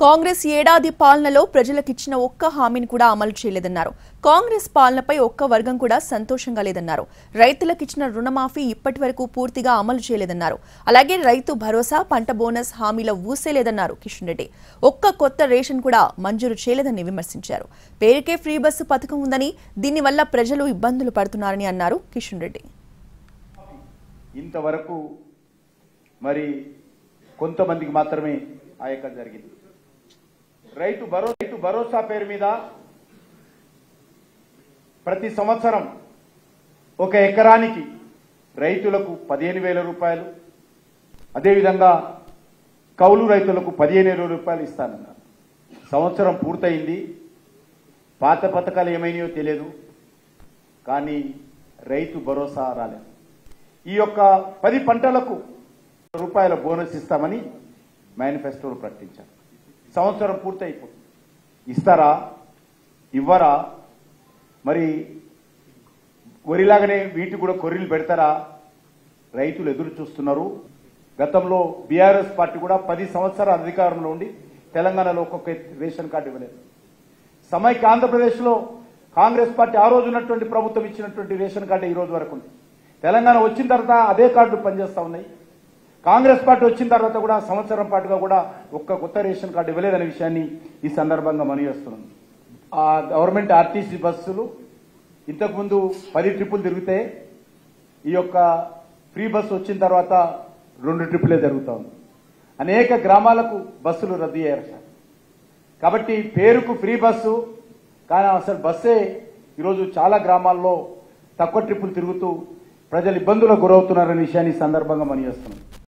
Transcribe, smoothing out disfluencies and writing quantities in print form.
కాంగ్రెస్ ఏడాది పాలనలో ప్రజలకిచ్చిన ఒక్క హామీని కూడా అమలు చేయలేదన్నారు. కాంగ్రెస్ పాలనపై ఒక్క వర్గం కూడా సంతోషంగా లేదన్నారు. రైతులకిచ్చిన రుణమాఫీ ఇప్పటివరకు పూర్తిగా అమలు చేయలేదన్నారు. అలాగే రైతు భరోసా, పంట బోనస్ హామీల ఊసేలేదన్నారు కిషన్ రెడ్డి. ఒక్క కొత్త రేషన్ కూడా మంజూరు చేయలేదని విమర్శించారు. పేరుకే ఫ్రీ బస్సు పథకం ఉందని, దీనివల్ల ప్రజలు ఇబ్బందులు పడుతున్నారని అన్నారు కిషన్ రెడ్డి. ఇంతవరకు మరి కొంతమందికి మాత్రమే ఆయకం జరిగింది. రైతు భరోసా పేరు మీద ప్రతి సంవత్సరం ఒక ఎకరానికి రైతులకు 15,000 రూపాయలు, అదేవిధంగా కౌలు రైతులకు 15,000 రూపాయలు ఇస్తానన్నారు. సంవత్సరం పూర్తయింది. పాత పథకాలు ఏమైనాయో తెలియదు, కానీ రైతు భరోసా రాలేదు. ఈ యొక్క 10 పంటలకు రూపాయల బోనస్ ఇస్తామని మేనిఫెస్టోలో ప్రకటించారు. సంవత్సరం పూర్తయిపోతుంది. ఇస్తారా, ఇవ్వరా? మరి వరిలాగానే వీటి కూడా కొర్రీలు పెడతారా? రైతులు ఎదురు చూస్తున్నారు. గతంలో బీఆర్ఎస్ పార్టీ కూడా 10 సంవత్సరాల అధికారంలో ఉండి తెలంగాణలో ఒక్కొక్క రేషన్ కార్డు ఇవ్వలేదు. సమైక్య ఆంధ్రప్రదేశ్లో కాంగ్రెస్ పార్టీ ఆ రోజు ఉన్నటువంటి ప్రభుత్వం ఇచ్చినటువంటి రేషన్ కార్డు ఈ రోజు వరకు ఉంది. తెలంగాణ వచ్చిన తర్వాత అదే కార్డులు పనిచేస్తా ఉన్నాయి. కాంగ్రెస్ పార్టీ వచ్చిన తర్వాత కూడా సంవత్సరం పాటుగా కూడా ఒక్క కొత్త రేషన్ కార్డు ఇవ్వలేదనే విషయాన్ని ఈ సందర్భంగా మనవి చేస్తున్నాం. ఆ గవర్నమెంట్ ఆర్టీసీ బస్సులు ఇంతకుముందు 10 ట్రిప్పులు తిరిగితే ఈ యొక్క ఫ్రీ బస్సు వచ్చిన తర్వాత 2 ట్రిప్పులే జరుగుతూ ఉంది. అనేక గ్రామాలకు బస్సులు రద్దు అయ్యారు సార్. కాబట్టి పేరుకు ఫ్రీ బస్సు, కానీ అసలు బస్సే ఈరోజు చాలా గ్రామాల్లో తక్కువ ట్రిప్పులు తిరుగుతూ ప్రజలు ఇబ్బందులకు గురవుతున్నారనే విషయాన్ని ఈ సందర్భంగా మనవి చేస్తున్నాం.